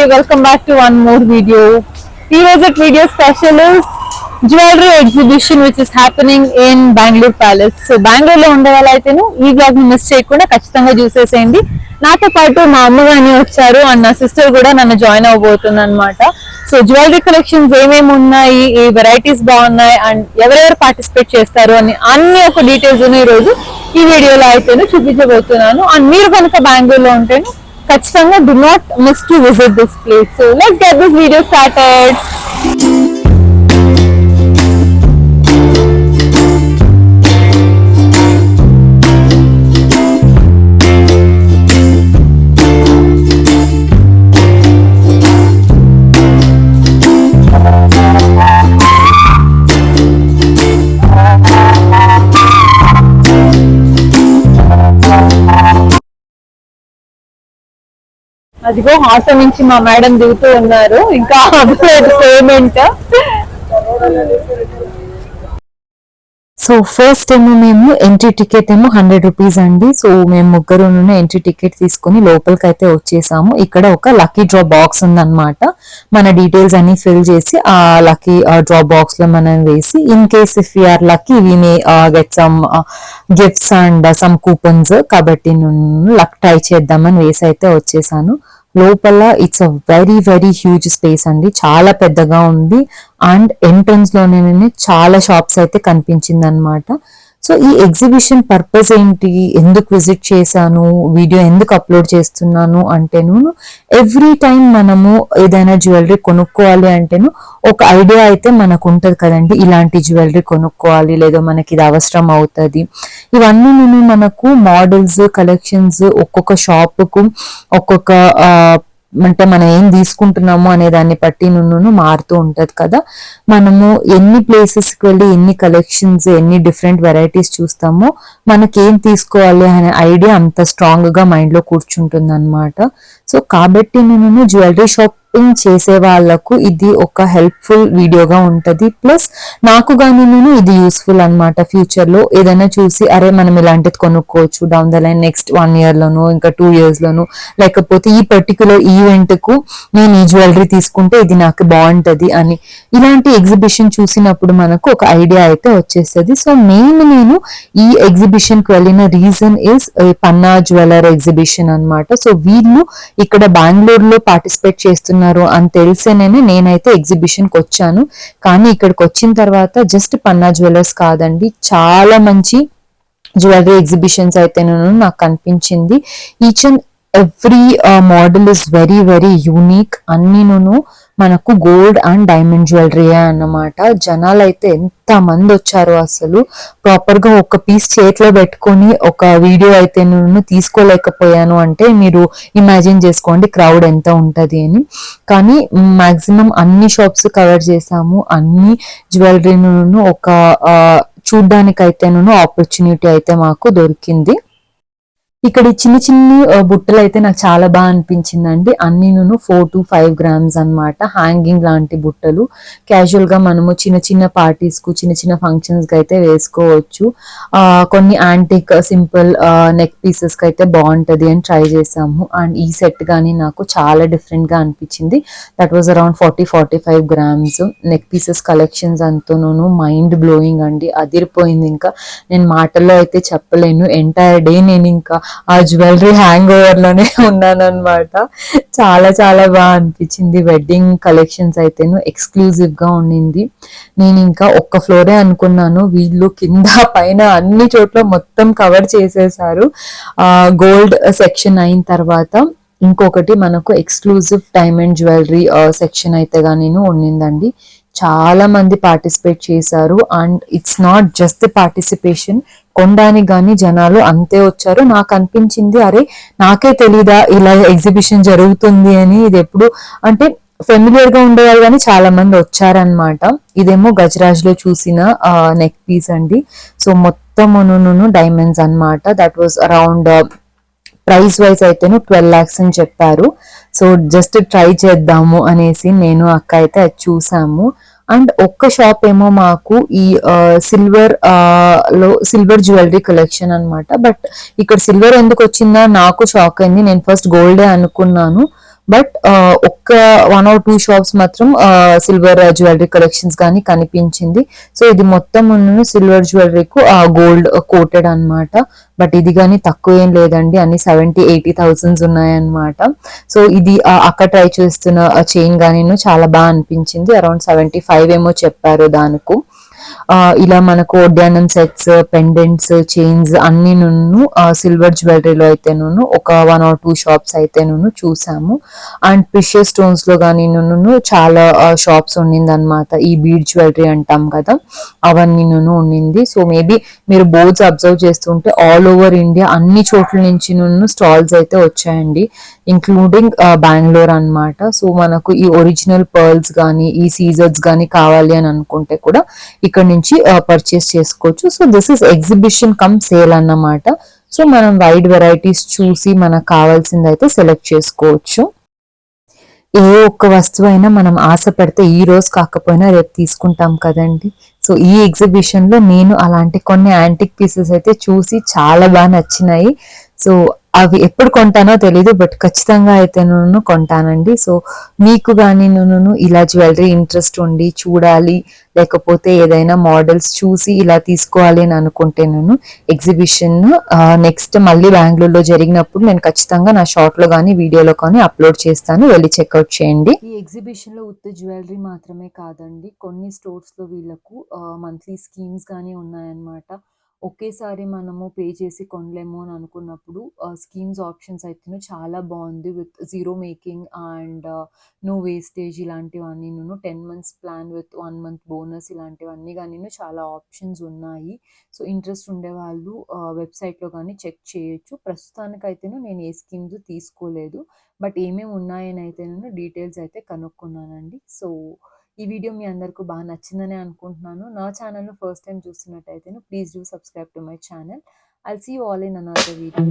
welcome back to one more video. Today's video special is jewelry exhibition which is happening in Bangalore Palace. So Bangalore లో ఉండే వాళ్ళైతేను ఈ blog ని miss చేయకుండా ఖచ్చితంగా చూసేసేయండి. నాతో పాటు మా అమ్మ గాని వచ్చారు అండ్ నా సిస్టర్ కూడా నన్ను జాయిన్ అవబోతుంది అనమాట. సో జ్యువెలరీ కలెక్షన్స్ ఏమేమి ఉన్నాయి, ఏ వెరైటీస్ బాగున్నాయి అండ్ ఎవరెవరు పార్టిసిపేట్ చేస్తారు అని అన్ని ఒక డీటెయిల్స్ ఈ రోజు ఈ వీడియోలో అయితేను చూపించబోతున్నాను. అండ్ మీరు కనుక బెంగళూరు లో ఉంటేను ఖచ్చితంగా do not miss to visit this place. So let's get this video started. అదిగో ఆటో నుంచి మా మేడం దిగుతూ ఉన్నారు. ఇంకా పేమెంట్. సో ఫస్ట్ ఏమో మేము ఎంట్రీ టికెట్ ఏమో 100 రూపీస్ అండి. సో మేము ముగ్గురు ఎంట్రీ టికెట్ తీసుకుని లోపలికి అయితే వచ్చేసాము. ఇక్కడ ఒక లక్కీ డ్రా బాక్స్ ఉందన్నమాట. మన డీటెయిల్స్ అన్ని ఫిల్ చేసి ఆ లక్కీ డ్రా బాక్స్ లో మనం వేసి in case if you are lucky we may get some gifts and some coupons. కాబట్టి నేను లక్ ట్రై చేద్దామని వేసి అయితే వచ్చేసాను. లోపల it's a very very huge space అండి, చాలా పెద్దగా ఉంది. అండ్ ఎంట్రన్స్ లోనే చాలా షాప్స్ అయితే కనిపించింది అనమాట. సో ఈ ఎగ్జిబిషన్ పర్పస్ ఏంటి, ఎందుకు విజిట్ చేశాను, వీడియో ఎందుకు అప్లోడ్ చేస్తున్నాను అంటేను ఎవ్రీ టైం మనము ఏదైనా జ్యువెలరీ కొనుక్కోవాలి అంటేను ఒక ఐడియా అయితే మనకు ఉంటది కదండి, ఇలాంటి జ్యువెలరీ కొనుక్కోవాలి లేదా మనకి ఇది అవసరం అవుతుంది. ఇవన్నీ మనకు మోడల్స్ కలెక్షన్స్ ఒక్కొక్క షాప్ కు ఒక్కొక్క అంటే మనం ఏం తీసుకుంటున్నాము అనే దాన్ని బట్టి మారుతూ ఉంటది కదా. మనము ఎన్ని ప్లేసెస్ కి వెళ్ళి ఎన్ని కలెక్షన్స్ ఎన్ని డిఫరెంట్ వెరైటీస్ చూస్తామో మనకి ఏం తీసుకోవాలి అనే ఐడియా అంత స్ట్రాంగ్ గా మైండ్ లో కూర్చుంటుంది అనమాట. సో కాబట్టి నేను జ్యువెలరీ షాపింగ్ చేసే వాళ్ళకు ఇది ఒక హెల్ప్ఫుల్ వీడియోగా ఉంటది. ప్లస్ నాకు గానీ ఇది యూస్ఫుల్ అనమాట. ఫ్యూచర్ లో ఏదైనా చూసి అరే మనం ఇలాంటిది కొనుక్కోవచ్చు down the line next 1 year లోను ఇంకా 2 ఇయర్స్ లోను, లేకపోతే ఈ పర్టికులర్ ఈవెంట్ కు నేను ఈ జ్యువెలరీ తీసుకుంటే ఇది నాకు బాగుంటది అని ఇలాంటి ఎగ్జిబిషన్ చూసినప్పుడు మనకు ఒక ఐడియా అయితే వచ్చేస్తుంది. సో మెయిన్ నేను ఈ ఎగ్జిబిషన్ కి వెళ్ళిన reason is Panna jeweller exhibition అనమాట. సో వీళ్ళు ఇక్కడ బెంగళూరులో పార్టిసిపేట్ చేస్తున్నారు అని తెలిసేనే నేనైతే ఎగ్జిబిషన్ కి వచ్చాను. కానీ ఇక్కడికి వచ్చిన తర్వాత జస్ట్ పన్నా జ్యువెలర్స్ కాదండి, చాలా మంచి జ్యువెలరీ ఎగ్జిబిషన్స్ అయితే నాకు కనిపించింది. Each and every model is very very unique. అన్ని మనకు గోల్డ్ అండ్ డైమండ్ జ్యువెలరీ అన్నమాట. జనాలు అయితే ఎంత మంది వచ్చారో, అసలు ప్రాపర్ గా ఒక పీస్ చేతిలో పెట్టుకొని ఒక వీడియో అయితే తీసుకోలేకపోయాను అంటే మీరు ఇమాజిన్ చేసుకోండి క్రౌడ్ ఎంత ఉంటది అని. కానీ మాక్సిమం అన్ని షాప్స్ కవర్ చేసాము, అన్ని జ్యువెలరీ ఒక చూడ్డానికైతే ఆపర్చునిటీ అయితే మాకు దొరికింది. ఇక్కడ చిన్న చిన్ని బుట్టలు అయితే నాకు చాలా బాగా అనిపించిందండి. అన్ని 4 to 5 grams అన్నమాట. హ్యాంగింగ్ లాంటి బుట్టలు క్యాజువల్ గా మనము చిన్న చిన్న పార్టీస్ కు చిన్న చిన్న ఫంక్షన్స్ కి అయితే వేసుకోవచ్చు. కొన్ని యాంటిక్ సింపుల్ నెక్ పీసెస్ కి అయితే బాగుంటది అని ట్రై చేసాము. అండ్ ఈ సెట్ గానీ నాకు చాలా డిఫరెంట్ గా అనిపించింది. That was around 40-45 grams. Neck pieces collections అంతోనూ మైండ్ బ్లోయింగ్ అండి, అదిరిపోయింది. ఇంకా నేను మాటల్లో అయితే చెప్పలేను. ఎంటైర్ డే నేను ఇంకా ఆ జ్యువెలరీ హ్యాంగ్ ఓవర్ లోనే ఉన్నాను అనమాట. చాలా చాలా బాగా అనిపించింది. వెడ్డింగ్ కలెక్షన్స్ అయితేను ఎక్స్క్లూజివ్ గా ఉండింది. నేను ఇంకా ఒక్క ఫ్లోరే అనుకున్నాను, వీళ్ళు కింద పైన అన్ని చోట్ల మొత్తం కవర్ చేసేసారు. గోల్డ్ సెక్షన్ అయిన తర్వాత ఇంకొకటి మనకు ఎక్స్క్లూజివ్ డైమండ్ జ్యువెలరీ సెక్షన్ అయితే గానీ ఉండిందండి. చాలా మంది పార్టిసిపేట్ చేశారు. And it's not just the participation, కొనడానికి గానీ జనాలు అంతే వచ్చారు. నాకు అనిపించింది అరే నాకే తెలీదా ఇలా ఎగ్జిబిషన్ జరుగుతుంది అని. ఇది ఎప్పుడు అంటే ఫెమిలియర్ గా ఉండేవాళ్ళు కానీ చాలా మంది వచ్చారనమాట. ఇదేమో గజరాజ్ లో చూసిన నెక్ పీస్ అండి. సో మొత్తం డైమండ్స్ అన్నమాట. That was around price wise అయితేను 12 lakhs అని చెప్పారు. సో జస్ట్ ట్రై చేద్దాము అనేసి నేను అక్క అయితే అది చూసాము. అండ్ ఒక్క షాప్ ఏమో మాకు ఈ సిల్వర్ జ్యువెలరీ కలెక్షన్ అన్నమాట. బట్ ఇక్కడ సిల్వర్ ఎందుకు వచ్చిందా నాకు షాక్ అయింది. నేను ఫస్ట్ గోల్డే అనుకున్నాను. బట్ ఒక్క 1 or 2 షాప్స్ మాత్రం సిల్వర్ జ్యువెలరీ కలెక్షన్స్ కానీ కనిపించింది. సో ఇది మొత్తం సిల్వర్ జ్యువెలరీకు గోల్డ్ కోటెడ్ అన్నమాట. బట్ ఇది కానీ తక్కువ ఏం లేదండి, అన్ని 70-80 thousands ఉన్నాయన్నమాట. సో ఇది అక్కడ ట్రై చేస్తున్న చైన్ కానీ చాలా బాగా అనిపించింది. అరౌండ్ 75 ఏమో చెప్పారు దానికి. ఇలా మనకు ఒడ్యానం సెట్స్, పెండెంట్స్, చైన్స్ అన్ని సిల్వర్ జ్యువెలరీలో అయితే ఒక 1 or 2 షాప్స్ అయితే చూసాము. అండ్ ప్రిషియస్ స్టోన్స్ లో కానీ చాలా షాప్స్ ఉండింది అనమాట. ఈ బీడ్ జ్యువెలరీ అంటాం కదా, అవన్నీ ఉండింది. సో మేబీ మీరు బోర్డ్స్ అబ్జర్వ్ చేస్తుంటే ఆల్ ఓవర్ ఇండియా అన్ని చోట్ల నుంచి స్టాల్స్ అయితే వచ్చాయండి, ఇంక్లూడింగ్ బెంగళూరు అన్నమాట. సో మనకు ఈ ఒరిజినల్ పర్ల్స్ కానీ ఈ సీజర్స్ కానీ కావాలి అని అనుకుంటే కూడా ఇక్కడ నుంచి పర్చేస్ చేసుకోవచ్చు. So this is exhibition come sale అన్నమాట. సో మనం వైడ్ వెరైటీస్ చూసి మనకు కావాల్సింది అయితే సెలెక్ట్ చేసుకోవచ్చు. ఏ ఒక్క వస్తువు అయినా మనం ఆశ పెడితే ఈ రోజు కాకపోయినా రేపు తీసుకుంటాం కదండి. సో ఈ ఎగ్జిబిషన్ లో నేను అలాంటి కొన్ని యాంటిక్ పీసెస్ అయితే చూసి చాలా బాగా నచ్చినాయి. సో అవి ఎప్పుడు కొంటానో తెలీదు, బట్ ఖచ్చితంగా అయితే నేను కొంటానండి. సో మీకు కానీ ఇలా జ్యువెలరీ ఇంట్రెస్ట్ ఉండి చూడాలి, లేకపోతే ఏదైనా మోడల్స్ చూసి ఇలా తీసుకోవాలి అని అనుకుంటే ఎగ్జిబిషన్ నెక్స్ట్ మళ్ళీ బెంగళూరులో జరిగినప్పుడు నేను ఖచ్చితంగా నా షార్ట్ లో కానీ వీడియోలో కానీ అప్లోడ్ చేస్తాను, వెళ్ళి చెక్అవుట్ చేయండి. ఈ ఎగ్జిబిషన్ లో ఉత్త జ్యువెలరీ మాత్రమే కాదండి, కొన్ని స్టోర్స్ లో వీళ్ళకు మంత్లీ స్కీమ్స్ కానీ ఉన్నాయన్నమాట. ఒకేసారి మనము పే చేసి కొనలేము అని అనుకున్నప్పుడు స్కీమ్స్ ఆప్షన్స్ అయితే చాలా బాగుంది, with zero making and no wastage ఇలాంటివన్నీ 10 months plan with 1 month bonus ఇలాంటివన్నీ కానీ చాలా ఆప్షన్స్ ఉన్నాయి. సో ఇంట్రెస్ట్ ఉండే వాళ్ళు వెబ్సైట్లో కానీ చెక్ చేయొచ్చు. ప్రస్తుతానికైతే నేను ఏ స్కీమ్స్ తీసుకోలేదు, బట్ ఏమేమి ఉన్నాయని అయితే నేను డీటెయిల్స్ అయితే కనుక్కున్నానండి. సో ఈ వీడియో మీ అందరికీ బాగా నచ్చిందని అనుకుంటున్నాను. నా ఛానల్ను ఫస్ట్ టైం చూస్తున్నట్టయితే please do subscribe to my channel. I'll see you all in another video.